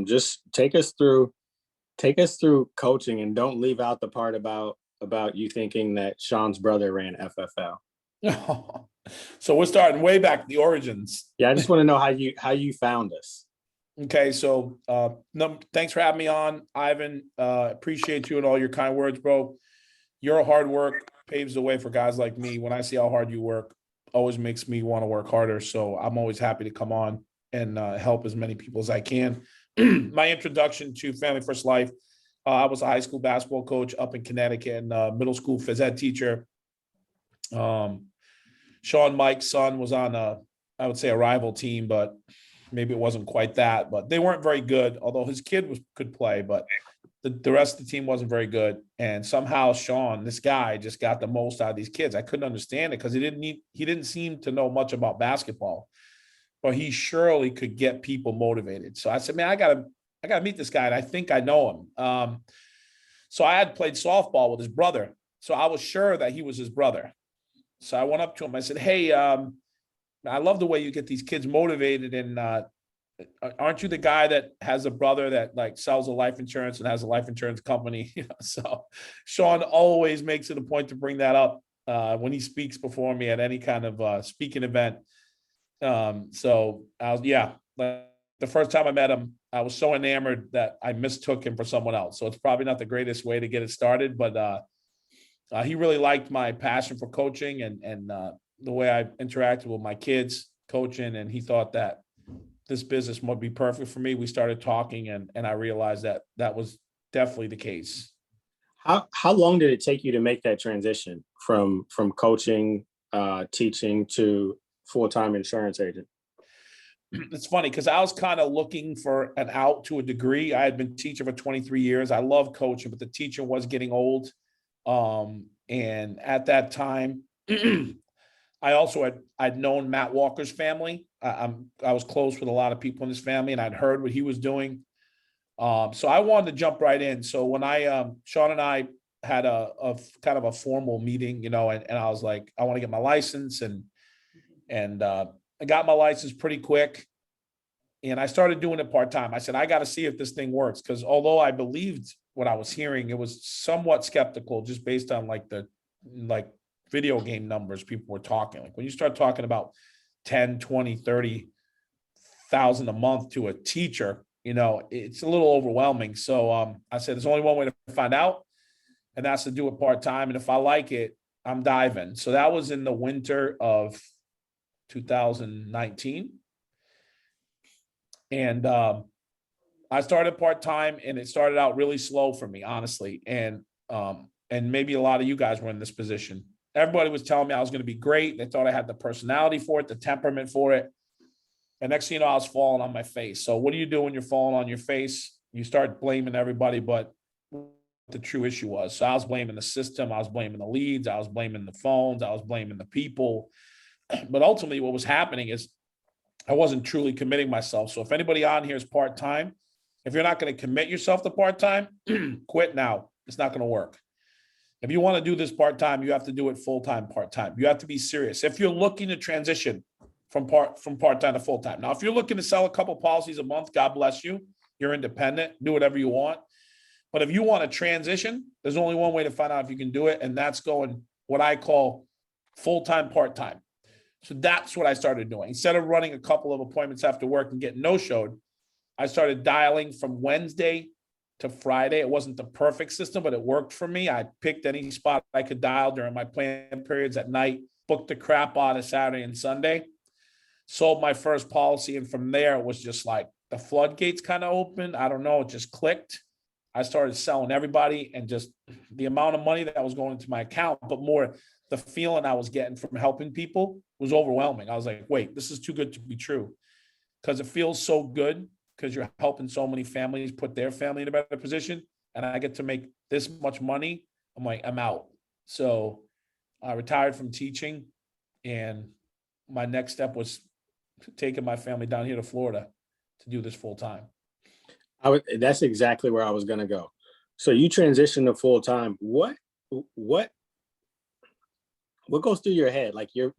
Just take us through coaching, and don't leave out the part about you thinking that Sean's brother ran FFL. So we're starting way back, the origins. Yeah, I just want to know how you found us. Okay, so no, thanks for having me on, Ivan. Appreciate you and all your kind words, bro. Your hard work paves the way for guys like me. When I see how hard you work, always makes me want to work harder. So I'm always happy to come on and help as many people as I can. My introduction to Family First Life, I was a high school basketball coach up in Connecticut and middle school phys ed teacher. Sean Mike's son was on I would say a rival team, but maybe it wasn't quite that, but they weren't very good, although his kid could play, but the rest of the team wasn't very good. And somehow Sean, this guy, just got the most out of these kids. I couldn't understand it because he didn't seem to know much about basketball, but he surely could get people motivated. So I said, man, I gotta meet this guy, and I think I know him. So I had played softball with his brother, so I was sure that he was his brother. So I went up to him. I said, hey, I love the way you get these kids motivated. And aren't you the guy that has a brother that like sells a life insurance and has a life insurance company? So Sean always makes it a point to bring that up when he speaks before me at any kind of speaking event. So I was, the first time I met him, I was so enamored that I mistook him for someone else. So it's probably not the greatest way to get it started, but he really liked my passion for coaching and the way I interacted with my kids coaching. And he thought that this business would be perfect for me. We started talking and I realized that was definitely the case. How long did it take you to make that transition from coaching, teaching to full-time insurance agent? It's funny because I was kind of looking for an out to a degree. I had been teaching for 23 years. I love coaching, but the teaching was getting old. And at that time, I also I'd known Matt Walker's family. I was close with a lot of people in his family, and I'd heard what he was doing. So I wanted to jump right in. So when Sean and I had a kind of a formal meeting, and I was like, I want to get my license, and I got my license pretty quick, and I started doing it part-time. I said, I got to see if this thing works, because although I believed what I was hearing, it was somewhat skeptical just based on the video game numbers people were talking. Like when you start talking about 10, 20, 30,000 a month to a teacher, it's a little overwhelming. So I said, there's only one way to find out, and that's to do it part-time. And if I like it, I'm diving. So that was in the winter of 2019. And I started part-time, and it started out really slow for me, honestly. And maybe a lot of you guys were in this position. Everybody was telling me I was going to be great. They thought I had the personality for it, the temperament for it. And next thing you know, I was falling on my face. So what do you do when you're falling on your face? You start blaming everybody, but what the true issue was. So I was blaming the system. I was blaming the leads. I was blaming the phones. I was blaming the people. But ultimately what was happening is I wasn't truly committing myself. So if anybody on here is part-time, if you're not going to commit yourself to part-time, quit now. It's not going to work. If you want to do this part-time, you have to do it full-time, part-time. You have to be serious. If you're looking to transition from part-time to full-time. Now, if you're looking to sell a couple policies a month, God bless you. You're independent. Do whatever you want. But if you want to transition, there's only one way to find out if you can do it, and that's going what I call full-time, part-time. So that's what I started doing. Instead of running a couple of appointments after work and getting no-showed, I started dialing from Wednesday to Friday. It wasn't the perfect system, but it worked for me. I picked any spot I could dial during my plan periods at night, booked the crap out of Saturday and Sunday, sold my first policy. And from there, it was just like the floodgates kind of opened. I don't know. It just clicked. I started selling everybody, and just the amount of money that was going into my account, but more the feeling I was getting from helping people was overwhelming. I was like, wait, this is too good to be true, because it feels so good because you're helping so many families put their family in a better position, and I get to make this much money. I'm like, I'm out. So I retired from teaching, and my next step was taking my family down here to Florida to do this full time. That's exactly where I was going to go. So you transitioned to full time. What goes through your head? Like you're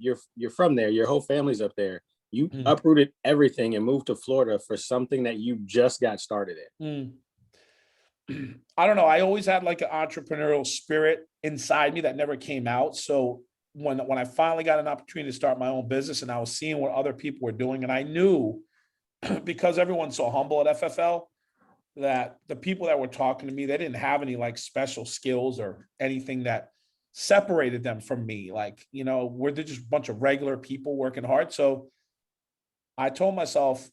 from there, your whole family's up there. You uprooted everything and moved to Florida for something that you just got started in. I don't know. I always had like an entrepreneurial spirit inside me that never came out. So when I finally got an opportunity to start my own business and I was seeing what other people were doing, and I knew because everyone's so humble at FFL that the people that were talking to me, they didn't have any like special skills or anything that separated them from me. Like, you know, we're just a bunch of regular people working hard. So I told myself,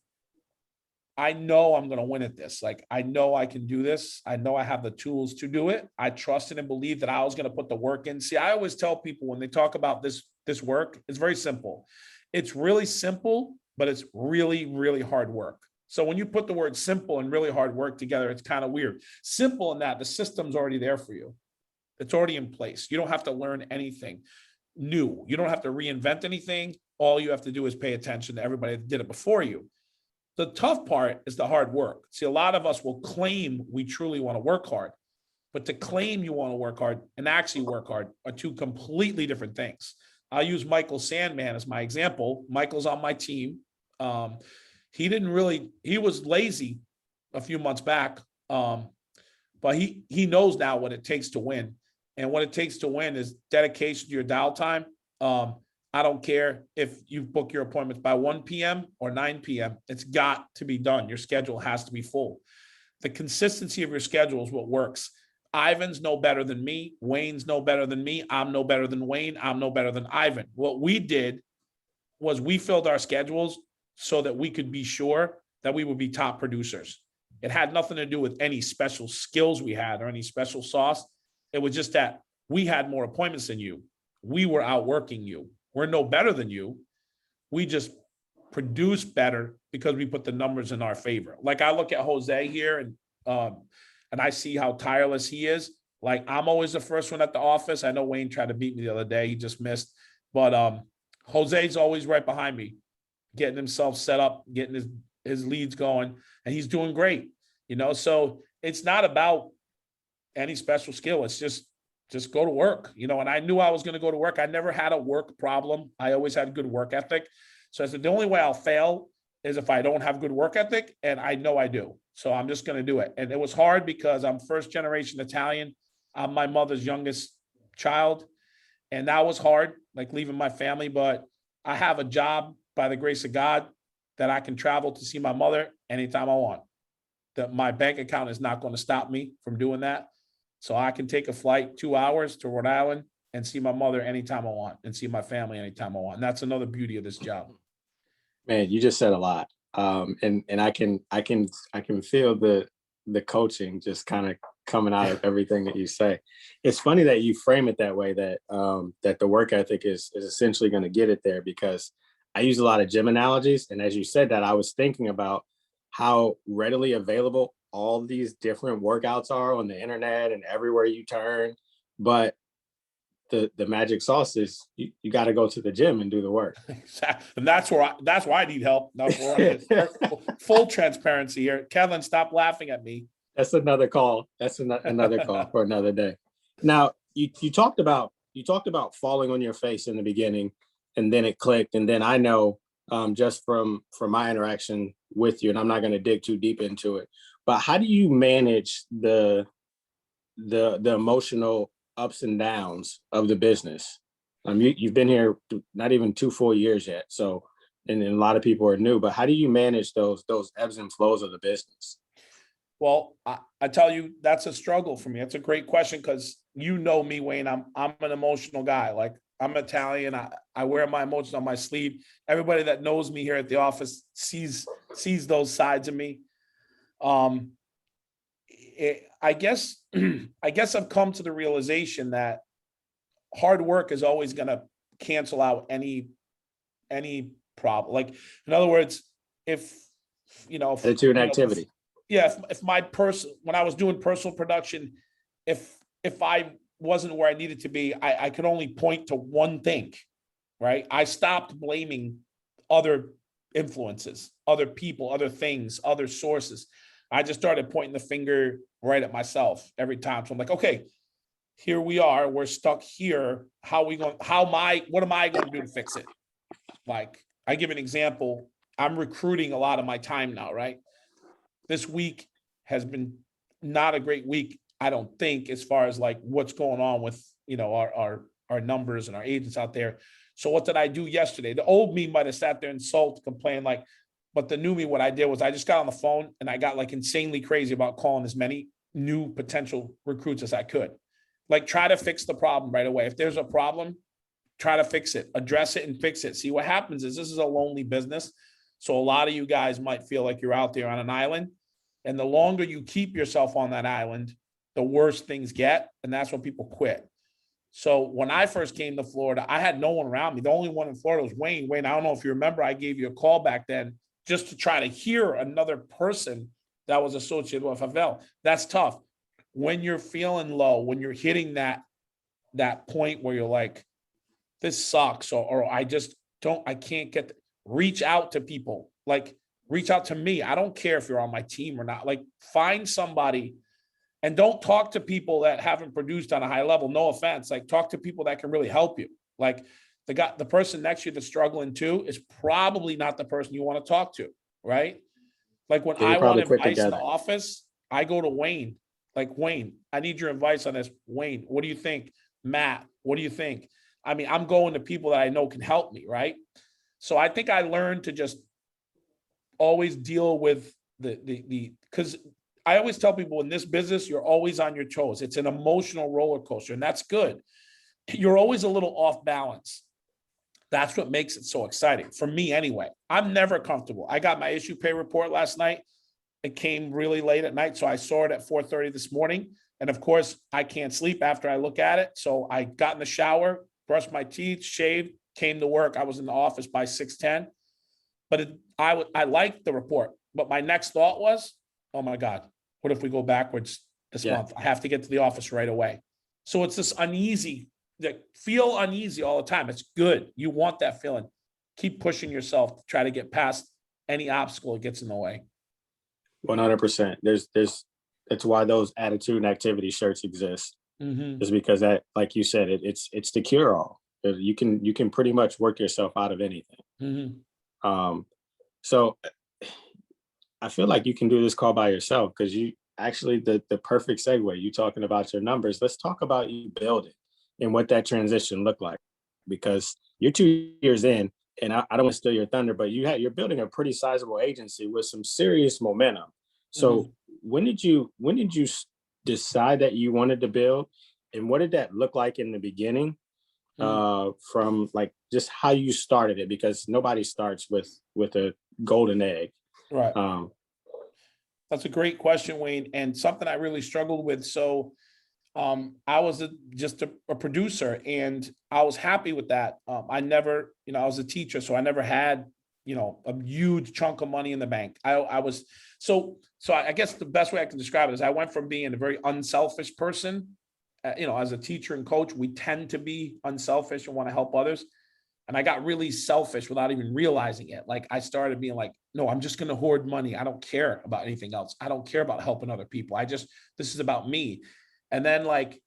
I know I'm going to win at this. Like, I know I can do this. I know I have the tools to do it. I trusted and believed that I was going to put the work in. See, I always tell people when they talk about this work, it's very simple. It's really simple, but it's really, really hard work. So when you put the word simple and really hard work together, it's kind of weird. Simple in that the system's already there for you. It's already in place. You don't have to learn anything new. You don't have to reinvent anything. All you have to do is pay attention to everybody that did it before you. The tough part is the hard work. See, a lot of us will claim we truly want to work hard, but to claim you want to work hard and actually work hard are two completely different things. I'll use Michael Sandman as my example. Michael's on my team. He was lazy a few months back, but he knows now what it takes to win. And what it takes to win is dedication to your dial time. I don't care if you book your appointments by 1 p.m. or 9 p.m. It's got to be done. Your schedule has to be full. The consistency of your schedule is what works. Ivan's no better than me. Wayne's no better than me. I'm no better than Wayne. I'm no better than Ivan. What we did was we filled our schedules so that we could be sure that we would be top producers. It had nothing to do with any special skills we had or any special sauce. It was just that we had more appointments than you. We were outworking you. We're no better than you. We just produce better because we put the numbers in our favor. Like I look at Jose here and I see how tireless he is. Like I'm always the first one at the office. I know Wayne tried to beat me the other day. He just missed. But Jose's always right behind me, getting himself set up, getting his leads going, and he's doing great. You know, so it's not about any special skill. It's just go to work, you know, and I knew I was going to go to work. I never had a work problem. I always had good work ethic. So I said, the only way I'll fail is if I don't have good work ethic. And I know I do. So I'm just going to do it. And it was hard because I'm first generation Italian. I'm my mother's youngest child. And that was hard, like leaving my family. But I have a job by the grace of God that I can travel to see my mother anytime I want. That my bank account is not going to stop me from doing that. So I can take a flight 2 hours to Rhode Island and see my mother anytime I want and see my family anytime I want. And that's another beauty of this job. Man, you just said a lot. And I can feel the coaching just kind of coming out of everything that you say. It's funny that you frame it that way, that that the work ethic is essentially going to get it there, because I use a lot of gym analogies. And as you said that, I was thinking about how readily available all these different workouts are on the internet and everywhere you turn. But the magic sauce is you got to go to the gym and do the work. And that's why I need help. Now, full transparency here. Kevin, stop laughing at me. That's another call. That's another call for another day. Now, you talked about falling on your face in the beginning, and then it clicked. And then I know just from my interaction with you, and I'm not going to dig too deep into it, but how do you manage the emotional ups and downs of the business? You've been here not even 2 full years yet, so and a lot of people are new. But how do you manage those ebbs and flows of the business? Well, I tell you, that's a struggle for me. It's a great question because you know me, Wayne. I'm an emotional guy. Like I'm Italian. I wear my emotions on my sleeve. Everybody that knows me here at the office sees those sides of me. I guess I've come to the realization that hard work is always going to cancel out any problem. Like, in other words, if attitude and activity. If my when I was doing personal production, if I wasn't where I needed to be, I could only point to one thing, right? I stopped blaming other influences, other people, other things, other sources. I just started pointing the finger right at myself every time. So I'm like, okay, here we are. We're stuck here. What am I going to do to fix it? Like, I give an example. I'm recruiting a lot of my time now, right? This week has been not a great week, I don't think, as far as like what's going on with, our numbers and our agents out there. So what did I do yesterday? The old me might have sat there and sulked, complained, but the new me, what I did was I just got on the phone and I got like insanely crazy about calling as many new potential recruits as I could. Like, try to fix the problem right away. If there's a problem, try to fix it, address it and fix it. See, what happens is this is a lonely business. So a lot of you guys might feel like you're out there on an island. And the longer you keep yourself on that island, the worse things get. And that's when people quit. So when I first came to Florida, I had no one around me. The only one in Florida was Wayne. Wayne, I don't know if you remember, I gave you a call back then just to try to hear another person that was associated with FFL. That's tough. When you're feeling low, when you're hitting that point where you're like, this sucks, or I just I can't reach out to people. Like, reach out to me. I don't care if you're on my team or not. Like, find somebody, and don't talk to people that haven't produced on a high level. No offense. Like, talk to people that can really help you. Like, the person next to you that's struggling too is probably not the person you want to talk to, right? Like, when I want advice in the office, I go to Wayne. Like, Wayne, I need your advice on this. Wayne, what do you think? Matt, what do you think? I mean, I'm going to people that I know can help me, right? So I think I learned to just always deal with because I always tell people, in this business, you're always on your toes. It's an emotional roller coaster, and that's good. You're always a little off balance. That's what makes it so exciting for me anyway. I'm never comfortable. I got my issue pay report last night. It came really late at night, so I saw it at 4:30 this morning. And of course, I can't sleep after I look at it. So I got in the shower, brushed my teeth, shaved, came to work. I was in the office by 6:10. But I liked the report. But my next thought was, oh my God, what if we go backwards this month? I have to get to the office right away. So it's this uneasy, that feel uneasy all the time. It's good. You want that feeling. Keep pushing yourself to try to get past any obstacle that gets in the way. 100%. That's why those attitude and activity shirts exist. Mm-hmm. Is because that, like you said, it's the cure all. You can pretty much work yourself out of anything. Mm-hmm. So I feel like you can do this call by yourself, because you actually, the perfect segue, you talking about your numbers. Let's talk about you building and what that transition looked like, because you're 2 years in, and I don't want to steal your thunder, but you're building a pretty sizable agency with some serious momentum. So when did you decide that you wanted to build, and what did that look like in the beginning? From like just how you started it, because nobody starts with a golden egg. Right. That's a great question, Wayne, and something I really struggled with. So I was just a producer, and I was happy with that. I never, I was a teacher, so I never had, a huge chunk of money in the bank. I was, so I guess the best way I can describe it is I went from being a very unselfish person. As a teacher and coach, we tend to be unselfish and want to help others. And I got really selfish without even realizing it. Like, I started being like, no, I'm just going to hoard money. I don't care about anything else. I don't care about helping other people. This is about me. And then, like,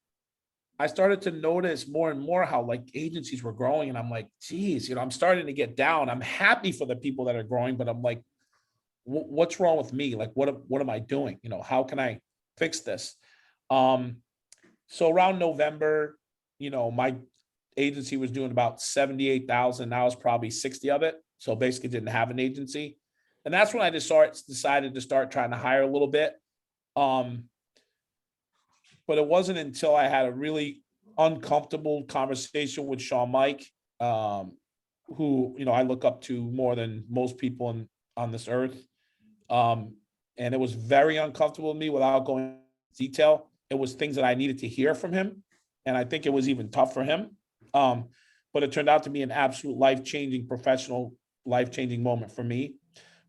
I started to notice more and more how, like, agencies were growing. And I'm like, geez, I'm starting to get down. I'm happy for the people that are growing, but I'm like, what's wrong with me? Like, what am I doing? How can I fix this? So around November, my agency was doing about 78,000. Now it's probably 60 of it. So basically didn't have an agency. And that's when I decided to start trying to hire a little bit. But it wasn't until I had a really uncomfortable conversation with Sean Mike, who, I look up to more than most people on this earth. And it was very uncomfortable to me without going into detail. It was things that I needed to hear from him. And I think it was even tough for him. But it turned out to be an absolute life-changing, professional, life-changing moment for me,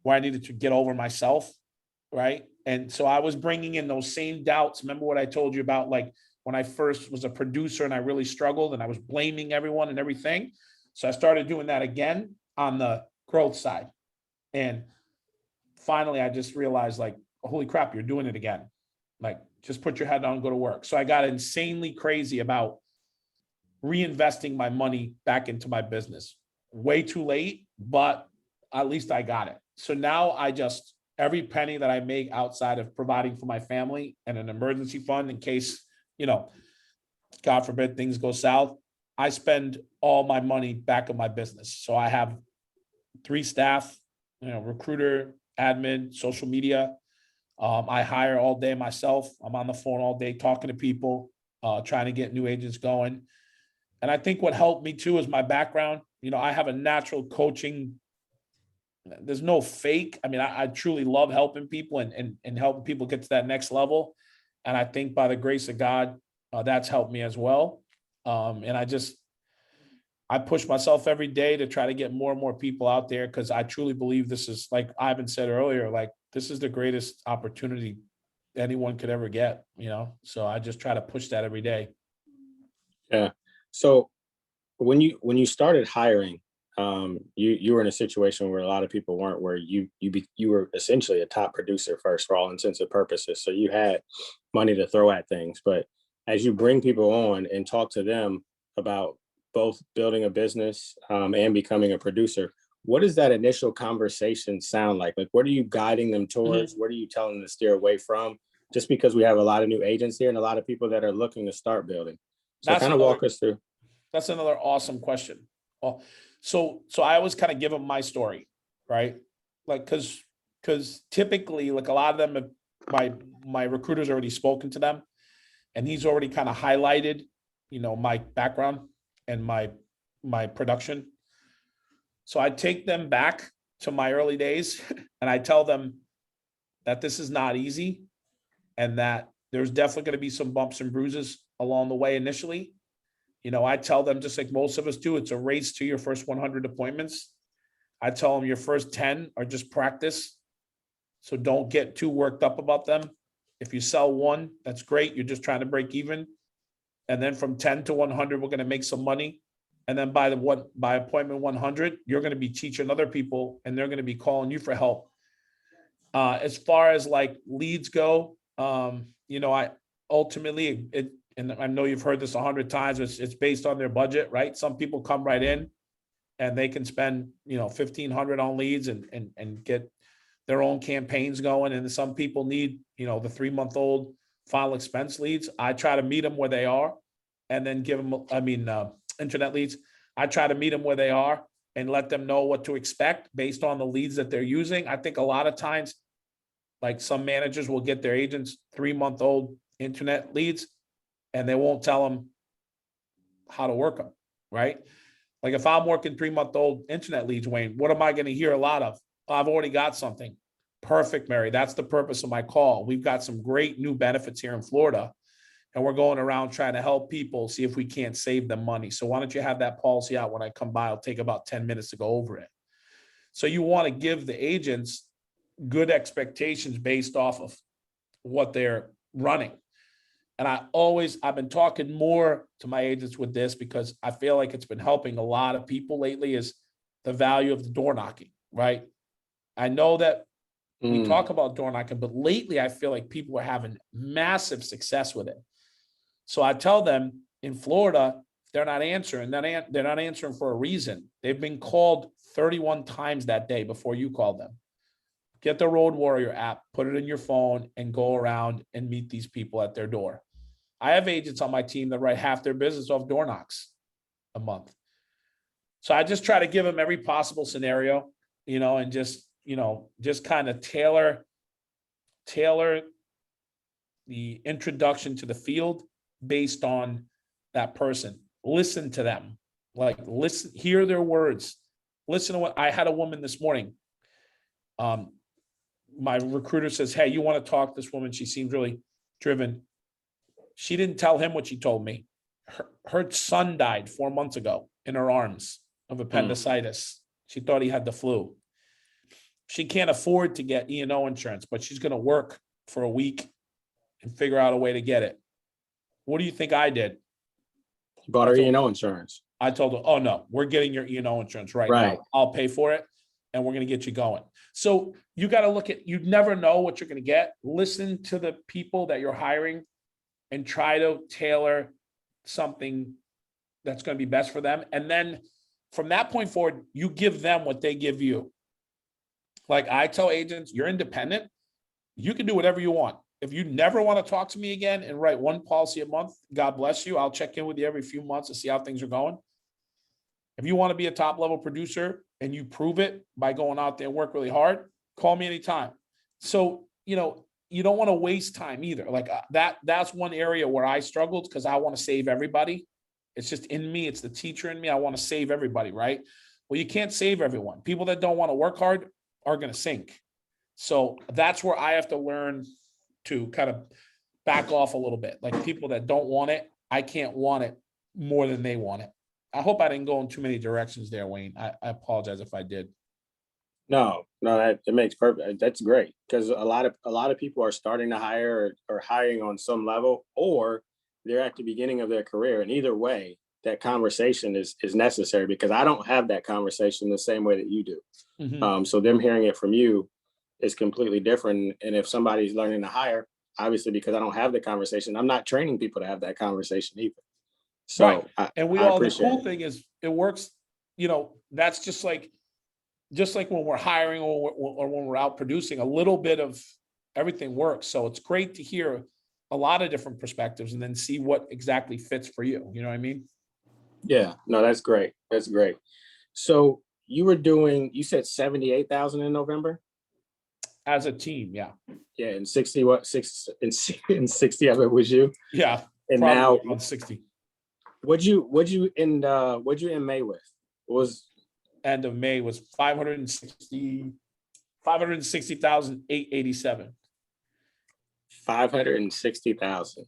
where I needed to get over myself, right? And so I was bringing in those same doubts. Remember what I told you about, like, when I first was a producer and I really struggled and I was blaming everyone and everything. So I started doing that again on the growth side. And finally, I just realized, like, holy crap, you're doing it again. Like, just put your head down and go to work. So I got insanely crazy about reinvesting my money back into my business. Way too late, but at least I got it. So now every penny that I make outside of providing for my family and an emergency fund in case, God forbid things go south, I spend all my money back in my business. So I have 3 staff, recruiter, admin, social media. I hire all day myself. I'm on the phone all day talking to people, trying to get new agents going. And I think what helped me too is my background. I have a natural coaching. There's no fake. I mean, I truly love helping people and helping people get to that next level. And I think by the grace of God, that's helped me as well. And I push myself every day to try to get more and more people out there because I truly believe this is, like Ivan said earlier, like this is the greatest opportunity anyone could ever get, So I just try to push that every day. Yeah. So when you started hiring, you were in a situation where a lot of people weren't, where you were essentially a top producer first for all intents and purposes. So you had money to throw at things. But as you bring people on and talk to them about both building a business and becoming a producer, what does that initial conversation sound like? Like, what are you guiding them towards? What are you telling them to steer away from? Just because we have a lot of new agents here and a lot of people that are looking to start building. So kind of walk us through. That's another awesome question. Well, so I always kind of give them my story, right? Like, because typically, like a lot of them, my recruiter's already spoken to them, and he's already kind of highlighted, my background and my production. So I take them back to my early days, and I tell them that this is not easy, and that there's definitely going to be some bumps and bruises along the way initially. I tell them, just like most of us do, it's a race to your first 100 appointments. I tell them your first 10 are just practice. So don't get too worked up about them. If you sell one, that's great. You're just trying to break even. And then from 10 to 100, we're going to make some money. And then by appointment 100, you're going to be teaching other people and they're going to be calling you for help. As far as like leads go, I ultimately, and I know you've heard this 100 times, it's based on their budget, right? Some people come right in and they can spend, 1,500 on leads and get their own campaigns going. And some people need, the 3-month-old file expense leads. I try to meet them where they are and then give them, internet leads. I try to meet them where they are and let them know what to expect based on the leads that they're using. I think a lot of times, like some managers will get their agents 3-month-old internet leads and they won't tell them how to work them, right? Like if I'm working 3-month-old internet leads, Wayne, what am I going to hear a lot of? I've already got something. Perfect, Mary. That's the purpose of my call. We've got some great new benefits here in Florida, and we're going around trying to help people see if we can't save them money. So why don't you have that policy out when I come by? I'll take about 10 minutes to go over it. So you want to give the agents good expectations based off of what they're running. And I've been talking more to my agents with this because I feel like it's been helping a lot of people lately, is the value of the door knocking, right? I know that we talk about door knocking, but lately I feel like people are having massive success with it. So I tell them in Florida, they're not answering. They're not answering for a reason. They've been called 31 times that day before you call them. Get the Road Warrior app, put it in your phone, and go around and meet these people at their door. I have agents on my team that write half their business off door knocks a month. So I just try to give them every possible scenario, and just kind of tailor the introduction to the field based on that person. Listen to them, listen, hear their words. Listen to what I had a woman this morning. My recruiter says, "Hey, you want to talk to this woman? She seems really driven." She didn't tell him what she told me. Her son died 4 months ago in her arms of appendicitis. She thought he had the flu. She can't afford to get E&O insurance, but she's going to work for a week and figure out a way to get it. What do you think I did? You bought her E&O insurance. I told her, "Oh no, we're getting your E&O insurance right now. I'll pay for it and we're going to get you going." So you got to look at, you never know what you're going to get. Listen to the people that you're hiring and try to tailor something that's going to be best for them. And then from that point forward, you give them what they give you. Like I tell agents, you're independent. You can do whatever you want. If you never want to talk to me again and write one policy a month, God bless you. I'll check in with you every few months to see how things are going. If you want to be a top level producer and you prove it by going out there and work really hard, call me anytime. So, you don't want to waste time either. Like that's one area where I struggled because I want to save everybody. It's just in me. It's the teacher in me. I want to save everybody, right? Well, you can't save everyone. People that don't want to work hard are going to sink. So that's where I have to learn to kind of back off a little bit. Like people that don't want it, I can't want it more than they want it. I hope I didn't go in too many directions there, Wayne. I apologize if I did. No, that it makes perfect. That's great because a lot of people are starting to hire or hiring on some level, or they're at the beginning of their career. And either way, that conversation is necessary because I don't have that conversation the same way that you do. Mhm. So them hearing it from you is completely different. And if somebody's learning to hire, obviously because I don't have the conversation, I'm not training people to have that conversation either. Right. So And we I all, the appreciate cool it. thing is it works, that's just like when we're hiring or when we're out producing, a little bit of everything works. So it's great to hear a lot of different perspectives and then see what exactly fits for you. You know what I mean? Yeah, no, that's great. That's great. So you said 78,000 in November? As a team. Yeah. Yeah, and 60 what and 60 of it was you. Yeah. And Probably now around 60. what'd you end May with? What was End of May was 560,887. 560,000.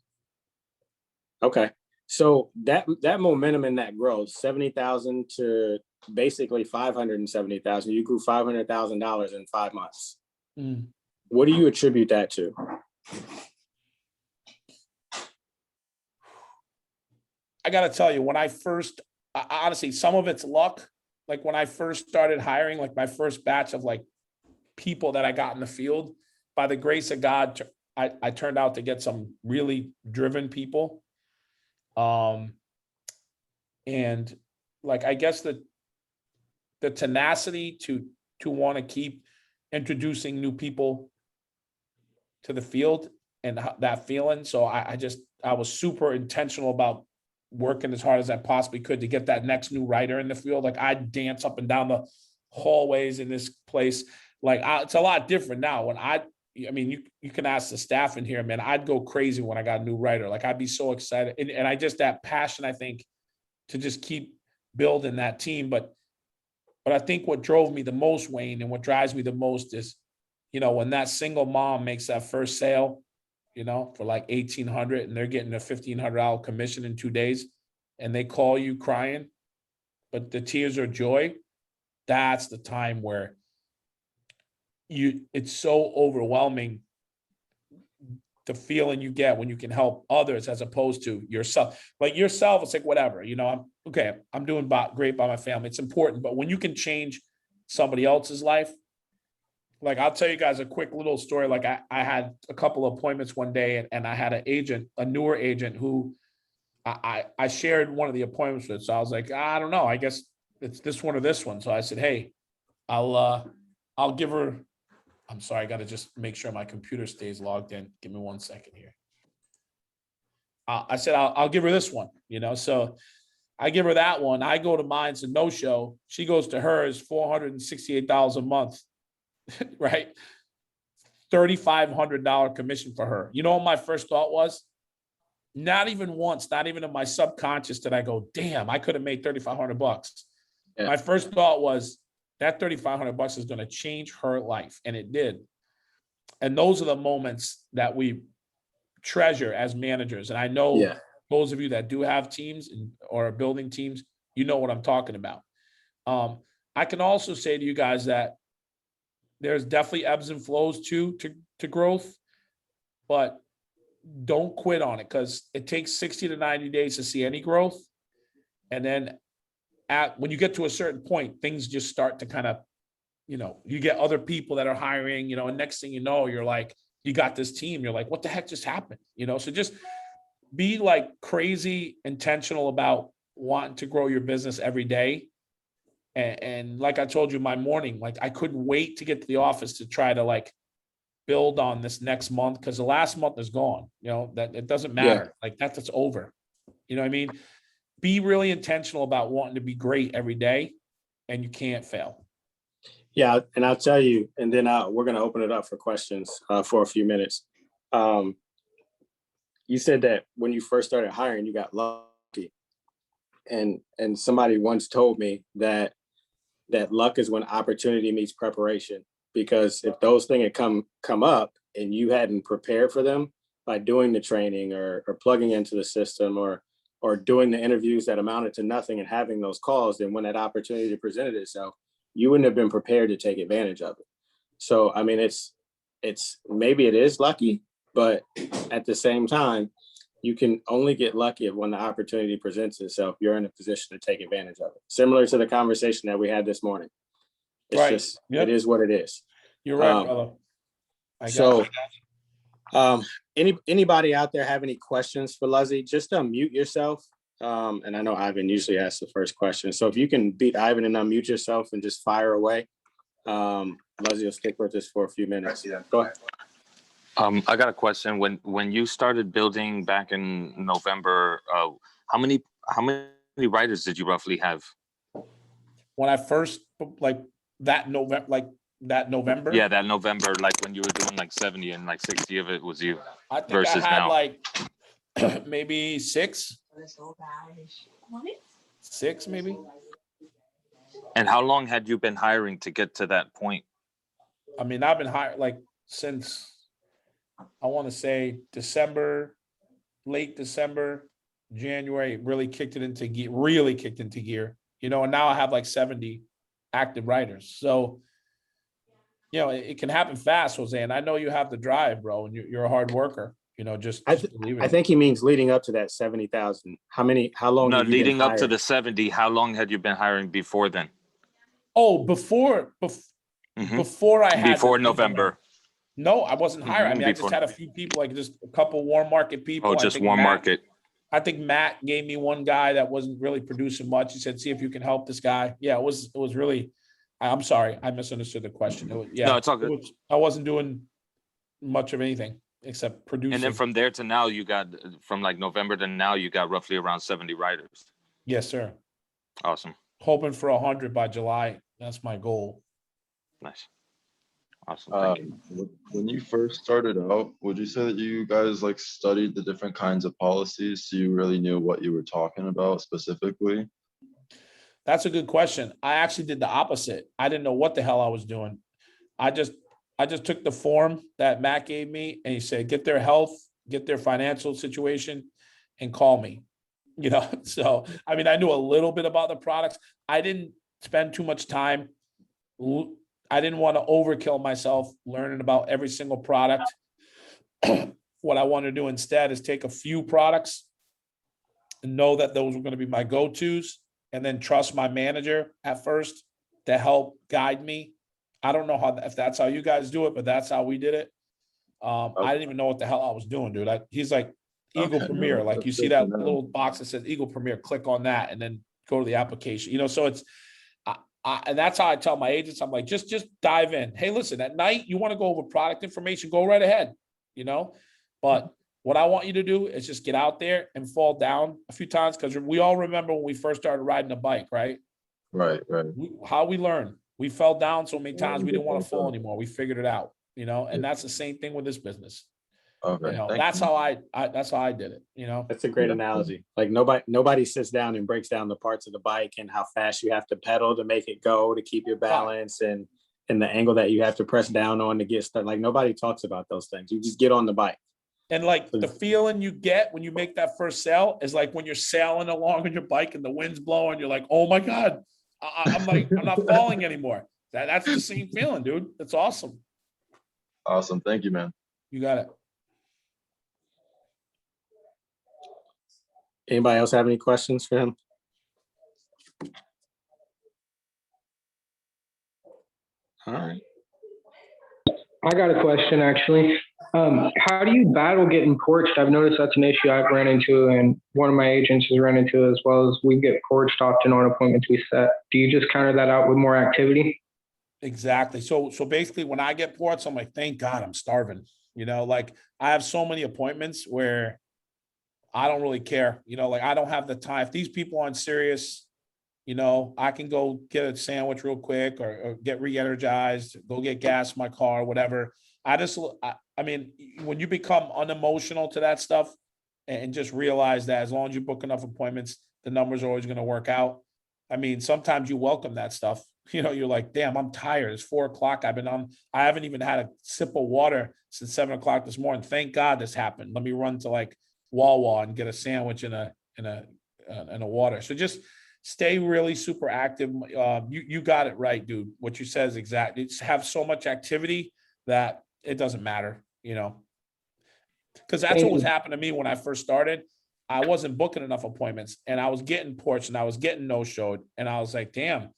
Okay. So that momentum and that growth, 70,000 to basically 570,000, you grew $500,000 in 5 months. Mm. What do you attribute that to? I got to tell you, when I first, honestly, some of it's luck. Like when I first started hiring, like my first batch of like people that I got in the field, by the grace of God, I turned out to get some really driven people. And like, I guess the tenacity to want to keep introducing new people to the field and that feeling. So I was super intentional about working as hard as I possibly could to get that next new writer in the field. Like I'd dance up and down the hallways in this place. Like it's a lot different now. You can ask the staff in here, man, I'd go crazy when I got a new writer. Like I'd be so excited. And I just, that passion, I think, to just keep building that team. But I think what drove me the most, Wayne, and what drives me the most is, when that single mom makes that first sale, for like 1,800 and they're getting a $1,500 commission in 2 days and they call you crying, but the tears are joy. That's the time where it's so overwhelming, the feeling you get when you can help others as opposed to yourself. Like yourself, it's like, whatever, I'm doing great by my family. It's important. But when you can change somebody else's life, like I'll tell you guys a quick little story. Like I had a couple of appointments one day and I had a newer agent who I shared one of the appointments with. So I was like, I don't know, I guess it's this one or this one. So I said, hey, I'll give her, I'm sorry, I got to just make sure my computer stays logged in. Give me 1 second here. I said, I'll give her this one, so I give her that one. I go to mine, it's a no-show. She goes to hers, $468 a month, right? $3,500 commission for her. You know what my first thought was? Not even once, not even in my subconscious did I go, damn, I could have made $3,500. Yeah. My first thought was that $3,500 is going to change her life. And it did. And those are the moments that we treasure as managers. And I know those of you that do have teams or are building teams, you know what I'm talking about. I can also say to you guys that there's definitely ebbs and flows to growth, but don't quit on it because it takes 60 to 90 days to see any growth. And then when you get to a certain point, things just start to kind of, you get other people that are hiring, and next thing you know, you're like, you got this team. You're like, what the heck just happened? So just be like crazy intentional about wanting to grow your business every day. And like I told you, my morning, like I couldn't wait to get to the office to try to like build on this next month, because the last month is gone. That it doesn't matter. Like that's over. You know what I mean? Be really intentional about wanting to be great every day, and you can't fail. Yeah, and I'll tell you, and then we're going to open it up for questions for a few minutes. You said that when you first started hiring, you got lucky, and somebody once told me that luck is when opportunity meets preparation. Because if those things had come up and you hadn't prepared for them by doing the training or plugging into the system or doing the interviews that amounted to nothing and having those calls, then when that opportunity presented itself, you wouldn't have been prepared to take advantage of it. So, I mean, it's maybe it is lucky, but at the same time, you can only get lucky when the opportunity presents itself. You're in a position to take advantage of it. Similar to the conversation that we had this morning. It's Right. just, It is what it is. You're right, brother. Anybody out there have any questions for Luzzy? Just unmute yourself. And I know Ivan usually asks the first question. So if you can beat Ivan and unmute yourself and just fire away, Luzzy will stick with us for a few minutes. Go ahead. I got a question. When you started building back in November, how many writers did you roughly have? When I first that November. Yeah, that November, like when you were doing like 70 and like 60 of it was you. I think versus I had now. like maybe six, maybe. And how long had you been hiring to get to that point? I mean, I've been hired like since I want to say December, late December, January, really kicked into gear, and now I have like 70 active writers. So, it can happen fast, Jose. And I know you have the drive, bro, and you're a hard worker, just believe it. I think he means leading up to that 70,000. How long? No, leading up to the 70, how long had you been hiring before then? Oh, before I had before November. No, I wasn't hiring. I mean, I just had a few people, like just a couple warm market people. Oh, just warm market. I think Matt gave me one guy that wasn't really producing much. He said, "See if you can help this guy." Yeah, it was really. I'm sorry, I misunderstood the question. No, it's all good. I wasn't doing much of anything except producing. And then from there to now, you got from like November to now, you got roughly around 70 writers. Yes, sir. Awesome. Hoping for 100 by July. That's my goal. Nice. Awesome. When you first started out, would you say that you guys like studied the different kinds of policies so you really knew what you were talking about specifically? That's a good question. I actually did the opposite. I didn't know what the hell I was doing. I just took the form that Matt gave me and he said, get their health, get their financial situation, and call me. So I mean, I knew a little bit about the products. I didn't spend too much time. I didn't want to overkill myself learning about every single product. What I want to do instead is take a few products and know that those were going to be my go-tos, and then trust my manager at first to help guide me. I don't know if that's how you guys do it, but that's how we did it. I didn't even know what the hell I was doing, dude. He's like, Eagle Premier, like you see that little box that says Eagle Premier, click on that and then go to the application. So it's, and that's how I tell my agents, I'm like, just dive in. Hey, listen, at night, you want to go over product information, go right ahead, but what I want you to do is just get out there and fall down a few times. Cause we all remember when we first started riding a bike, right? Right. How we learned, we fell down so many times, we didn't want to fall anymore. We figured it out, and that's the same thing with this business. Okay. That's how I did it. That's a great analogy. Like nobody sits down and breaks down the parts of the bike and how fast you have to pedal to make it go, to keep your balance, and the angle that you have to press down on to get started. Like nobody talks about those things. You just get on the bike. And like the feeling you get when you make that first sale is like when you're sailing along on your bike and the wind's blowing, you're like, oh my God, I'm not falling anymore. That's the same feeling, dude. That's awesome. Awesome. Thank you, man. You got it. Anybody else have any questions for him? All right. I got a question, actually. How do you battle getting porched? I've noticed that's an issue I've run into, and one of my agents has run into as well. As we get porched often on appointments we set. Do you just counter that out with more activity? Exactly. So basically when I get ports, I'm like, thank God I'm starving. Like I have so many appointments where I don't really care. Like I don't have the time. If these people aren't serious, I can go get a sandwich real quick or get re-energized, go get gas in my car, whatever. I mean, when you become unemotional to that stuff and just realize that as long as you book enough appointments, the numbers are always going to work out. I mean, sometimes you welcome that stuff. You're like, damn, I'm tired. It's 4 o'clock. I haven't even had a sip of water since 7 o'clock this morning. Thank God this happened. Let me run to like Wawa and get a sandwich and a water. So just stay really super active. You got it right, dude. What you said is exactly. It's have so much activity that it doesn't matter, because that's what was happening to me when I first started. I wasn't booking enough appointments and I was getting porched and I was getting no-showed. And I was like, damn,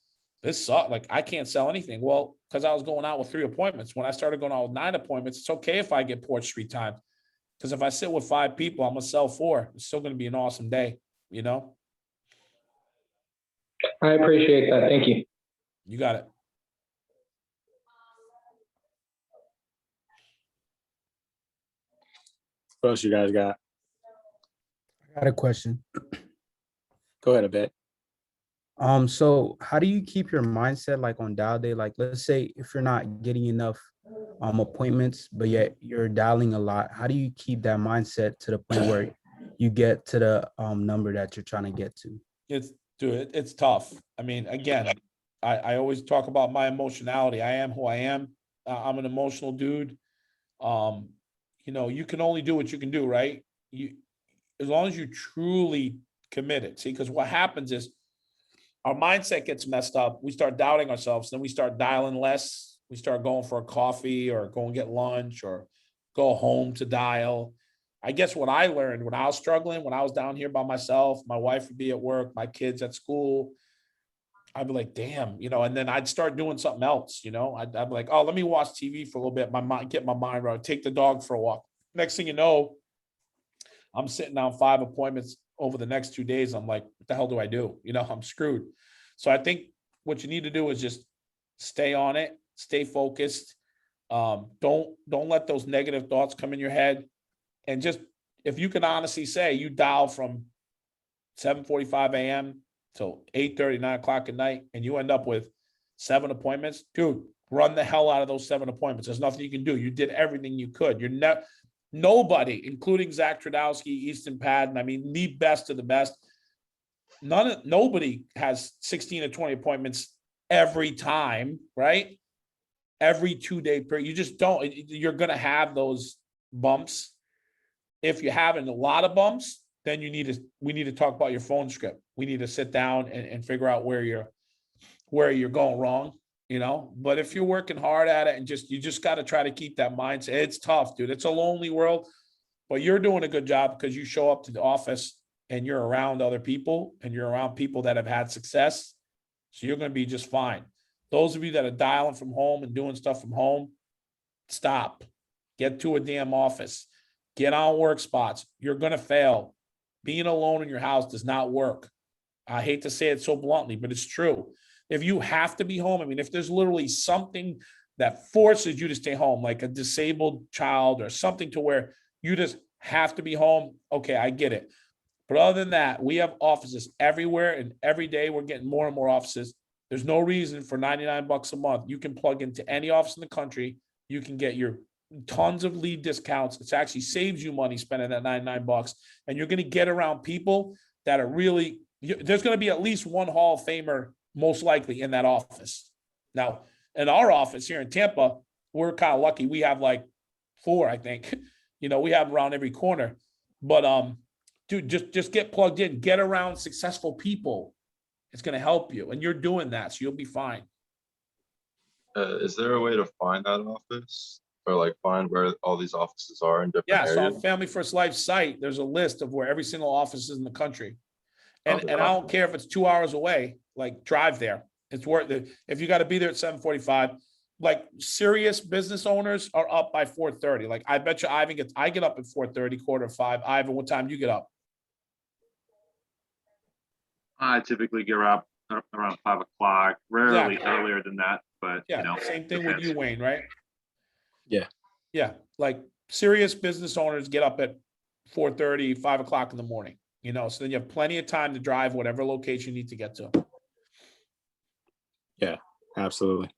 this sucks. Like I can't sell anything. Well, because I was going out with 3 appointments. When I started going out with 9 appointments, it's okay if I get porched 3 times. Because if I sit with 5 people, I'm gonna sell 4. It's still gonna be an awesome day, I appreciate that. Thank you. You got it. What else you guys got? I got a question. Go ahead a bit. So how do you keep your mindset like on dial day? Like, let's say if you're not getting enough appointments, but yet you're dialing a lot, how do you keep that mindset to the point where you get to the number that you're trying to get to? It's tough. I mean, again, I always talk about my emotionality. I am who I am. I'm an emotional dude. You can only do what you can do, right? As long as you truly committed. See, because what happens is our mindset gets messed up. We start doubting ourselves. Then we start dialing less. We start going for a coffee or go and get lunch or go home to dial. I guess what I learned when I was struggling, when I was down here by myself, my wife would be at work, my kids at school. I'd be like, damn, and then I'd start doing something else, I'd be like, oh, let me watch TV for a little bit. Get my mind right. Take the dog for a walk. Next thing you know, I'm sitting down 5 appointments over the next 2 days. I'm like, what the hell do I do? I'm screwed. So I think what you need to do is just stay on it, stay focused. Don't let those negative thoughts come in your head. And just, if you can honestly say you dial from 7:45 a.m. till 8:30, 9 o'clock at night, and you end up with 7 appointments, dude, run the hell out of those 7 appointments. There's nothing you can do. You did everything you could. Nobody, including Zach Tradowski, Easton Padden, I mean, the best of the best. Nobody has 16 or 20 appointments every time, right? Every 2-day period. You just don't. You're going to have those bumps. If you're having a lot of bumps, then we need to talk about your phone script. We need to sit down and figure out where you're going wrong, but if you're working hard at it and you just got to try to keep that mindset. It's tough, dude. It's a lonely world, but you're doing a good job because you show up to the office and you're around other people and you're around people that have had success. So you're going to be just fine. Those of you that are dialing from home and doing stuff from home, stop. Get to a damn office. Get on work spots. You're going to fail. Being alone in your house does not work. I hate to say it so bluntly, but it's true. If you have to be home, I mean, if there's literally something that forces you to stay home, like a disabled child or something to where you just have to be home, okay, I get it. But other than that, we have offices everywhere, and every day we're getting more and more offices. There's no reason for $99 a month. You can plug into any office in the country. You can get your tons of lead discounts. It actually saves you money spending that $99, and you're going to get around people that are really, there's going to be at least one Hall of Famer most likely in that office. Now, in our office here in Tampa, we're kind of lucky. We have like 4, I think, we have around every corner, but, dude, just get plugged in, get around successful people. It's going to help you, and you're doing that. So you'll be fine. Is there a way to find that office? Or like find where all these offices are in different areas? So on Family First Life site, there's a list of where every single office is in the country. And I don't care if it's 2 hours away, like drive there. It's worth it. If you got to be there at 7:45, like serious business owners are up by 4:30. Like I bet you Ivan I get up at 4:30, 4:45. Ivan, what time do you get up? I typically get up around 5 o'clock, rarely Exactly. earlier than that, but Yeah, you know, same thing with depends. you, Wayne, right? Yeah. Yeah, like serious business owners get up at 4:30, 5 o'clock in the morning, so then you have plenty of time to drive whatever location you need to get to. Yeah, absolutely.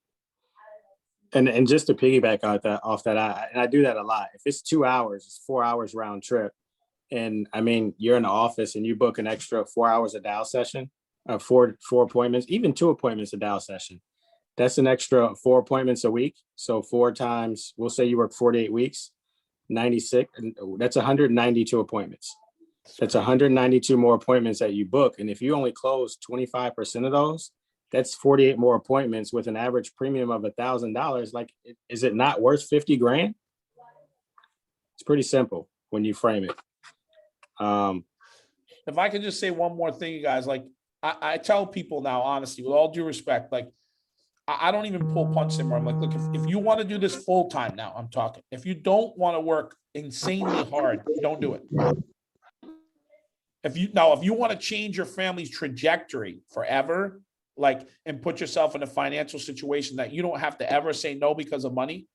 And just to piggyback off that, I do that a lot. If it's 2 hours, it's 4 hours round trip. And I mean, you're in the office and you book an extra 4 hours a dial session, four appointments, even 2 appointments a dial session. That's an extra 4 appointments a week. So 4 times, we'll say you work 48 weeks, 96, that's 192 appointments. That's 192 more appointments that you book. And if you only close 25% of those, that's 48 more appointments with an average premium of $1,000. Like, is it not worth 50 grand? It's pretty simple when you frame it. If I could just say one more thing, you guys, like I tell people now, honestly, with all due respect, like I don't even pull punches anymore. I'm like, look, if you want to do this full time now, I'm talking. If you don't want to work insanely hard, don't do it. If you want to change your family's trajectory forever, like, and put yourself in a financial situation that you don't have to ever say no because of money,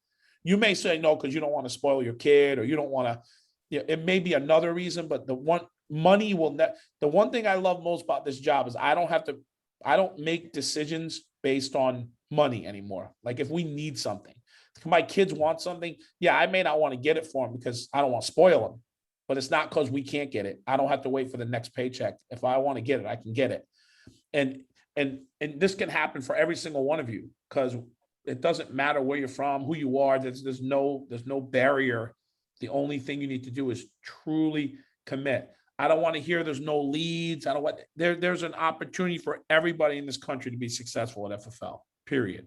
you may say no because you don't want to spoil your kid, or you don't want to, it may be another reason, but the one thing I love most about this job is I don't make decisions based on money anymore. Like if we need something, if my kids want something, yeah, I may not want to get it for them because I don't want to spoil them, but it's not because we can't get it. I don't have to wait for the next paycheck. If I want to get it, I can get it. And this can happen for every single one of you, because it doesn't matter where you're from, who you are. There's no barrier. The only thing you need to do is truly commit. I don't want to hear there's no leads. I don't want there's an opportunity for everybody in this country to be successful at FFL, period.